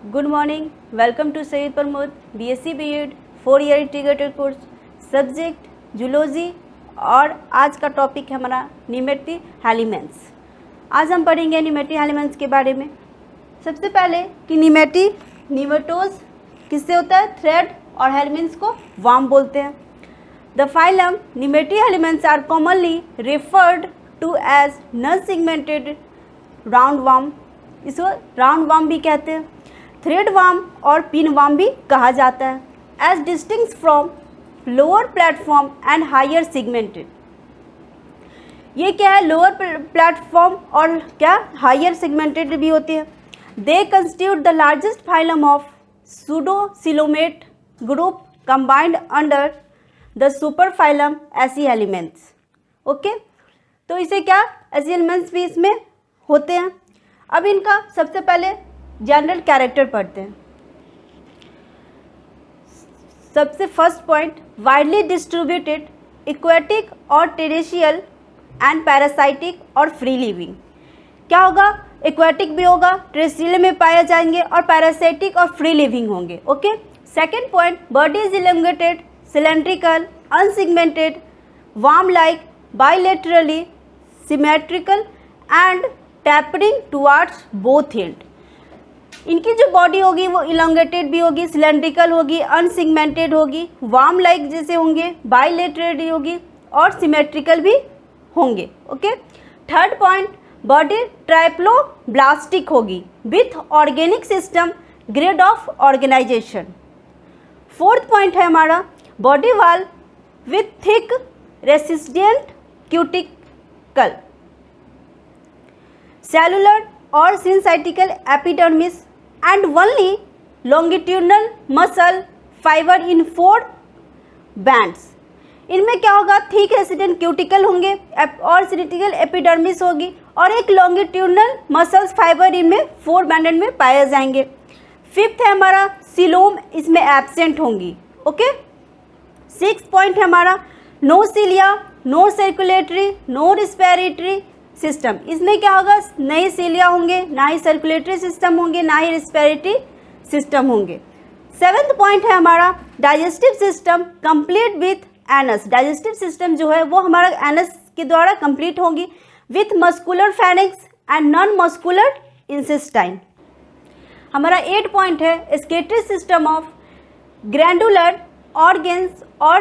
Good morning, welcome to Syed Pramod BSc BEd 4 year integrated course, subject zoology. और आज का topic है हमारा न्यूमेटरी एलिमेंट्स। आज हम पढ़ेंगे न्यूमेटरी एलिमेंट्स के बारे में। सबसे पहले कि न्यूमेटोज किससे होता है, थ्रेड, और एलिमेंट्स को वार्म बोलते हैं। The phylum nematoda elements are commonly referred to as non segmented round worm, इसको राउंड वार्म भी कहते हैं, थ्रेड वार्म और पिन वार्म भी कहा जाता है। As distinct from lower platform and higher segmented, ये क्या है, लोअर प्लेटफॉर्म और क्या हायर सेगमेंटेड भी होती है। दे constitute the largest phylum of pseudocoelomate group combined under the super phylum AC elements. Okay, तो इसे क्या एसी एलिमेंट्स भी इसमें होते हैं। अब इनका सबसे पहले जनरल कैरेक्टर पढ़ते हैं। सबसे first point, widely distributed, aquatic और टेरेशियल एंड पैरासाइटिक और फ्री लिविंग। क्या होगा, एक्वेटिक भी होगा, टेरेशियल में पाए जाएंगे, और पैरासाइटिक और फ्री लिविंग होंगे। Okay. Second point, body is elongated, cylindrical, unsegmented, warm like, bilaterally symmetrical and tapering towards both and. इनकी जो बॉडी होगी वो इलॉन्गेटेड भी होगी, सिलेंड्रिकल होगी, अनसेगमेंटेड होगी, वार्म लाइक जैसे होंगे, बाइलेटरल होगी और सिमेट्रिकल भी होंगे। Okay. Third point, body triploblastic होगी with organic system, grade of organisation. Fourth point है हमारा, body wall with thick resistant cuticle, cellular और syncytial epidermis and only longitudinal muscle fibre in 4 bands. इनमें क्या होगा, थिक रेसिडेंट क्यूटिकल होंगे और सिनेटिकल epidermis होगी, और एक लॉन्गिट्यूडनल मसल्स फाइबर इनमें 4 बैंडेड में पाए जाएंगे। फिफ्थ है हमारा, सिलोम इसमें एब्सेंट होंगी। ओके। सिक्स्थ पॉइंट है हमारा, no cilia, no circulatory, no respiratory system. इसमें क्या होगा, नए सिलिया होंगे, ना ही सर्कुलेटरी सिस्टम होंगे, ना ही रिस्पिरेटरी सिस्टम होंगे। सेवेंथ पॉइंट है हमारा, digestive system complete with anus. Digestive system जो है वो हमारा एनस के द्वारा कंप्लीट होगी with muscular pharynx and non muscular intestine. हमारा 8 पॉइंट है, excretory system of glandular organs और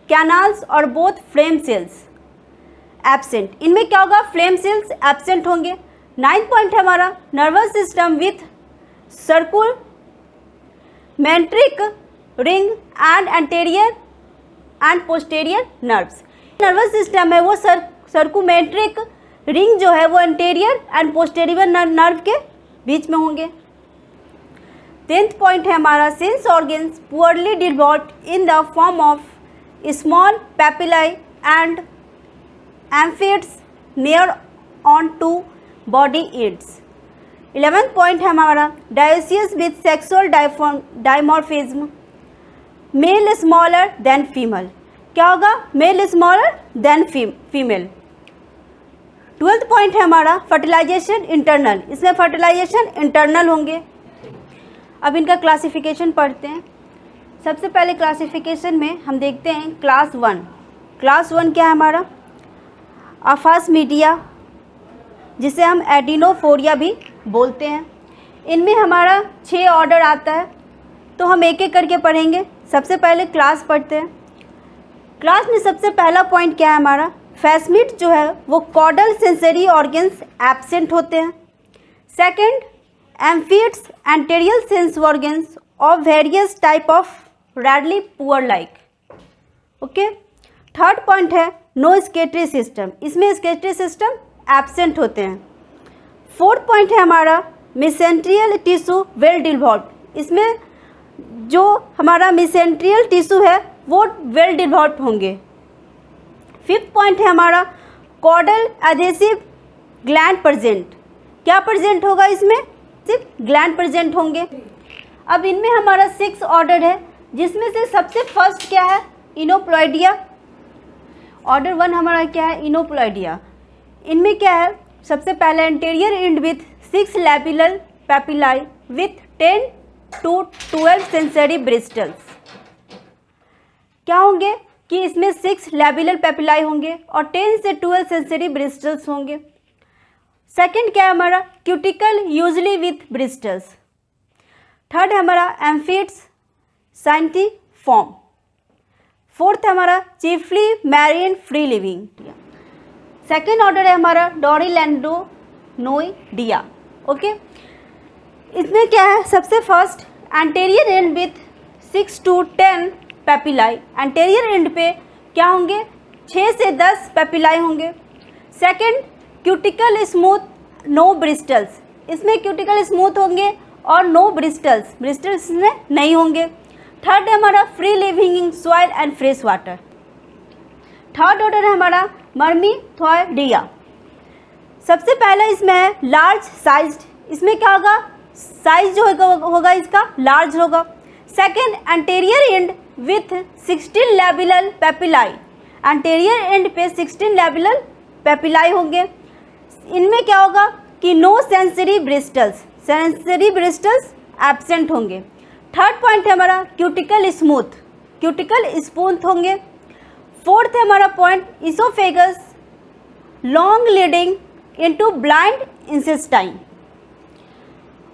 कैनाल्स और बोथ फ्लेम सेल्स एब्सेंट। इनमें क्या होगा, फ्लेम सेल्स एब्सेंट होंगे। 9th पॉइंट है हमारा, nervous system with circumenteric ring and anterior and posterior nerves. Nervous system है वो सर्कुमेंट्रिक रिंग जो है वो एंटेरियर एंड पोस्टेरियर नर्व के बीच में होंगे। 10th पॉइंट है हमारा, sense organs poorly developed in the form of small papillae and amphids near on to body ends. 11th point है हमारा, dioecious with sexual dimorphism, male smaller than female. क्या होगा, male smaller than female. 12th point है हमारा, fertilisation internal. इसमें fertilisation internal होंगे। अब इनका क्लासिफिकेशन पढ़ते हैं। सबसे पहले क्लासिफिकेशन में हम देखते हैं क्लास 1। क्लास 1 क्या है हमारा, अफास्मीडिया, जिसे हम एडिनोफोरिया भी बोलते हैं। इनमें हमारा 6 ऑर्डर आता है, तो हम एक एक करके पढ़ेंगे। सबसे पहले क्लास पढ़ते हैं। क्लास में सबसे पहला पॉइंट क्या है हमारा, फैसमिड जो है वो कॉर्डल सेंसरी ऑर्गन्स एब्सेंट होते हैं। Second, amphids anterior sense organs of various type of radially poor like. Okay. Third point है, नो स्केटरी सिस्टम। इसमें स्केटरी सिस्टम एब्सेंट होते हैं। फोर्थ पॉइंट है हमारा, मेसेंट्रियल टिश्यू वेल डेवलप्ड। इसमें जो हमारा मेसेंट्रियल टिश्यू है वो वेल डेवलप्ड होंगे। फिफ्थ पॉइंट है हमारा, कॉर्डल एडहेसिव ग्लैंड प्रेजेंट। क्या प्रेजेंट होगा, इसमें सिर्फ ग्लैंड प्रेजेंट होंगे। अब इनमें हमारा 6 ऑर्डर है, जिसमें से सबसे फर्स्ट क्या है, इनोप्लॉइडिया। ऑर्डर 1 हमारा क्या है, इनोप्लॉइडिया। इनमें क्या है, सबसे पहले anterior end with 6 labial papillae with 10 to 12 sensory bristles. क्या होंगे कि इसमें 6 लैबिलर पेपिलाई होंगे और 10 से 12 सेंसरी ब्रिस्टल्स होंगे। सेकंड क्या है हमारा, cuticle usually with bristles. Third है हमारा एम्फीड्स साइंटिफॉर्म। फोर्थ है हमारा chiefly marine free living. Second order है हमारा डोरिलैंडोनोइडिया। ओके, इसमें क्या है, सबसे first anterior end with 6 to 10 papillae. Anterior end पे क्या होंगे, 6 से 10 पेपिलाई होंगे। Second cuticle smooth no bristles, इसमें क्यूटिकल स्मूथ होंगे और नो ब्रिस्टल्स, ब्रिस्टल्स में नहीं होंगे। थर्ड है हमारा free living in soil and fresh water. Third order है हमारा मर्मीथोइडिया। सबसे पहला इसमें है लार्ज साइज्ड, इसमें क्या होगा, साइज जो होगा इसका लार्ज होगा। Second anterior end with 16 labial papillae, anterior end पे 16 लैबिलर पेपिलाई होंगे। इनमें क्या होगा कि no sensory bristles, sensory bristles absent होंगे। थर्ड पॉइंट है हमारा क्यूटिकल स्मूथ, क्यूटिकल स्मूथ होंगे। फोर्थ है हमारा point oesophagus long leading into blind intestine.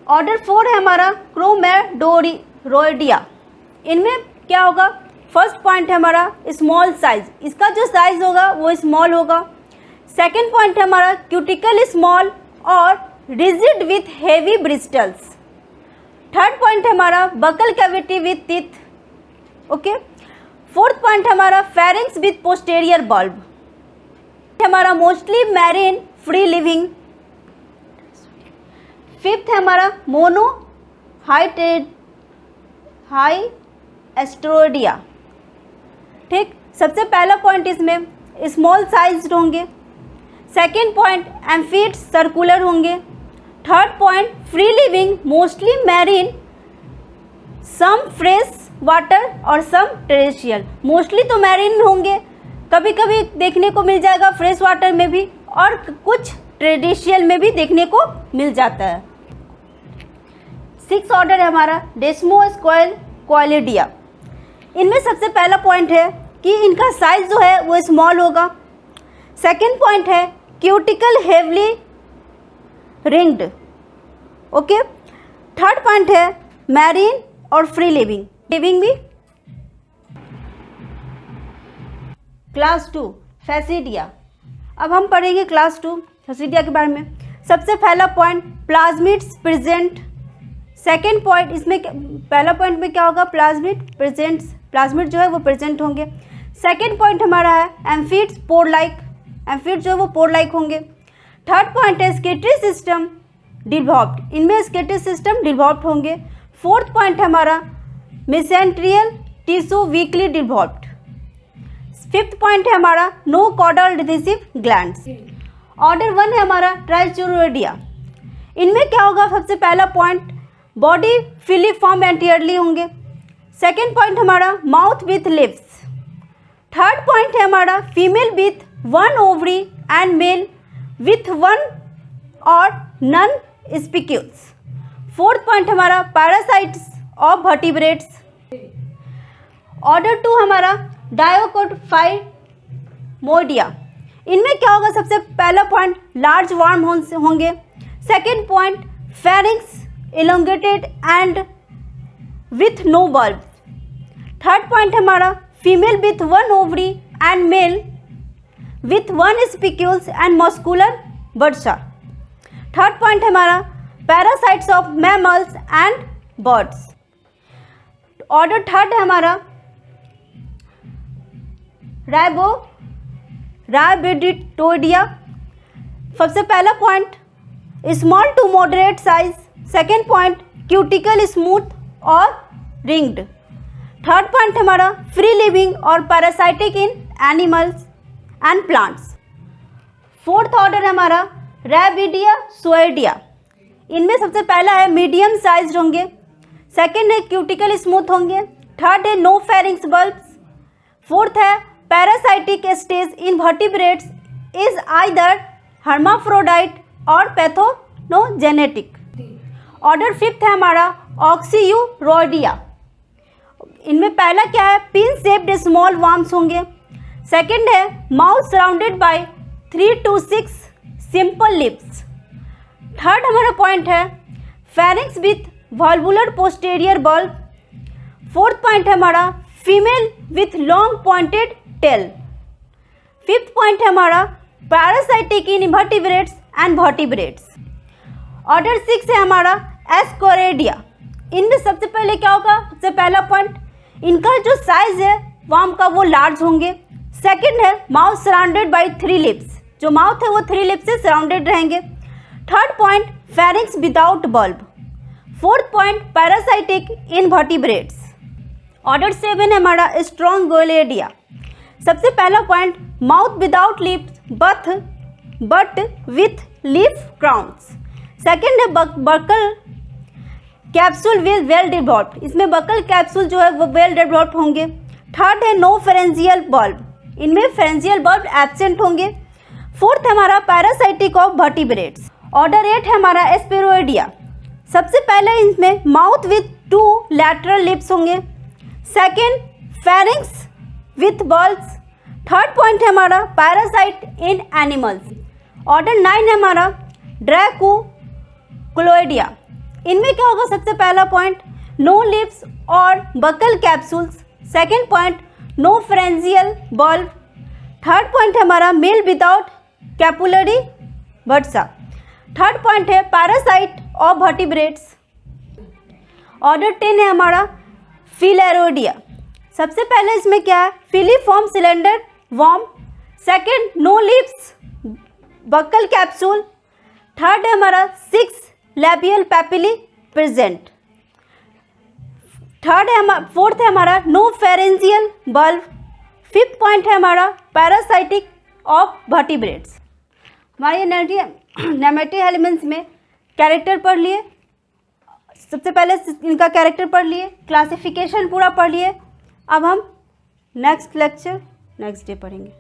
Order 4 है हमारा क्रोमेडोरिडिया। इनमें क्या होगा, फर्स्ट पॉइंट है हमारा स्मॉल साइज, इसका जो साइज होगा वो स्मॉल होगा। सेकेंड पॉइंट है हमारा क्यूटिकल स्मॉल और rigid with heavy bristles. Third point है हमारा buccal cavity with teeth. Okay, fourth point है हमारा फेरिंग्स विथ पोस्टेरियर बल्ब। हमारा mostly marine free living. Fifth है हमारा मोनो हाई एस्ट्रोडिया। ठीक, सबसे पहला पॉइंट इसमें स्मॉल साइज होंगे। सेकेंड पॉइंट एम्फीड्स सर्कुलर होंगे। Third point free living mostly marine, some fresh water और सम टेरेस्ट्रियल। मोस्टली तो मैरीन में होंगे, कभी कभी देखने को मिल जाएगा फ्रेश वाटर में भी और कुछ टेरेस्ट्रियल में भी देखने को मिल जाता है। 6 ऑर्डर है हमारा डेस्मोस्क्वालिडिया। इनमें सबसे पहला पॉइंट है कि इनका साइज जो है वो स्मॉल होगा। सेकेंड पॉइंट है cuticle heavily ringed. Okay, third point है मैरीन और फ्री लिविंग, लिविंग भी। क्लास 2 फैसिडिया। अब हम पढ़ेंगे क्लास 2 फैसिडिया के बारे में। सबसे पहला point plasmids present. Second point इसमें पहला पॉइंट में क्या होगा, प्लाज्मिड प्रेजेंट्स, प्लाज्मिड जो है वो प्रेजेंट होंगे। सेकेंड पॉइंट हमारा है एम्फीड्स पोर लाइक, एम्फीड जो है वो पोर लाइक होंगे। थर्ड पॉइंट है स्केटरी सिस्टम डिवॉल्व्ड, इनमें स्केटरी सिस्टम डिवॉल्व्ड होंगे। फोर्थ पॉइंट है हमारा mesenterial tissue weakly developed. Fifth point है हमारा no caudal adhesive glands. Order 1 है हमारा ट्राइचुरोडिया। इनमें क्या होगा, सबसे पहला पॉइंट बॉडी फिलीफॉर्म एंटीयरली होंगे। सेकेंड पॉइंट हमारा mouth with lips. Third point है हमारा female with 1 ovary and mail with 1 और नन स्पिक्यूल्स। फोर्थ पॉइंट हमारा पैरासाइट्स ऑफ वर्टिब्रेट्स। ऑर्डर 2 हमारा डायोकोटफाइमोइडिया। इनमें क्या होगा, सबसे पहला पॉइंट लार्ज वार्म होंगे। Second point pharynx elongated and with no bulb। Third point हमारा female with 1 ovary and male with 1 spicules and muscular bursa। Third point हमारा parasites of mammals and birds. Order third है हमारा rhabditoidea. सबसे पहला पॉइंट small to moderate size. Second point cuticle smooth और ringed. Third point हमारा free living और parasitic in animals and plants. Fourth order हमारा रैबिडिया सोइडिया। इनमें सबसे पहला है मीडियम साइज होंगे। सेकेंड है क्यूटिकल स्मूथ होंगे। थर्ड है नो फेरिंग्स बल्ब्स। फोर्थ है parasitic stage in vertebrates is either hermaphrodite और पैथोनोजेनेटिक। ऑर्डर फिफ्थ है हमारा ऑक्सीयूरोडिया। इनमें पहला क्या है, पिन शेप्ड स्मॉल वर्म्स होंगे। सेकंड है mouth surrounded by 3 to 6 simple lips. Third हमारा पॉइंट है pharynx with valvular posterior bulb. Fourth point है हमारा female with long pointed tail. Fifth point है हमारा parasitic in invertebrates and vertebrates. Order 6 है हमारा एस्कोरेडिया। इनमें सबसे पहले क्या होगा, सबसे पहला पॉइंट इनका जो साइज है वर्म का वो लार्ज होंगे। सेकंड है माउथ सराउंडेड बाय 3 लिप्स, जो माउथ है वो 3 लिप्स से सराउंडेड रहेंगे। Third point pharynx without bulb. Fourth point parasitic in vertebrates. Order 7 है हमारा स्ट्रोंगोलेडिया। सबसे पहला point mouth without lips but with leaf crowns. Second है buccal capsule will well developed, इसमें बकल कैप्सूल जो है वो वेल डेवलप्ड होंगे। थर्ड है नो फेरेंजियल बल्ब, इनमें फेरेंजियल बल्ब एब्सेंट होंगे। फोर्थ है हमारा पैरासाइटिक ऑफ वर्टिब्रेट्स। ऑर्डर 8 है हमारा एस्पेरोइडिया। सबसे पहले इसमें माउथ विथ 2 लैटरल लिप्स होंगे। Second pharynx with bulbs. Third point है हमारा पैरासाइट इन एनिमल्स। ऑर्डर 9 है हमारा ड्रैकुलोइडिया। इनमें क्या होगा, सबसे पहला पॉइंट नो लिप्स और buccal capsules. Second point no pharyngeal bulb. Third point है हमारा male without copulatory bursa. Third point है पैरासाइट ऑफ वर्टिब्रेट्स। ऑर्डर 10 है हमारा फिलेरोडिया। सबसे पहले इसमें क्या है, filiform cylinder worm. Second no lips buccal capsule. Third है हमारा 6 लैबियल पैपिली प्रेजेंट। फोर्थ है हमारा no pharyngeal bulb. Fifth point है हमारा पैरासाइटिक ऑफ वर्टिब्रेट्स। हमारे नेमेटिव एलिमेंट्स में कैरेक्टर पढ़ लिए, सबसे पहले इनका कैरेक्टर पढ़ लिए, क्लासिफिकेशन पूरा पढ़ लिए। अब हम नेक्स्ट लेक्चर नेक्स्ट डे पढ़ेंगे।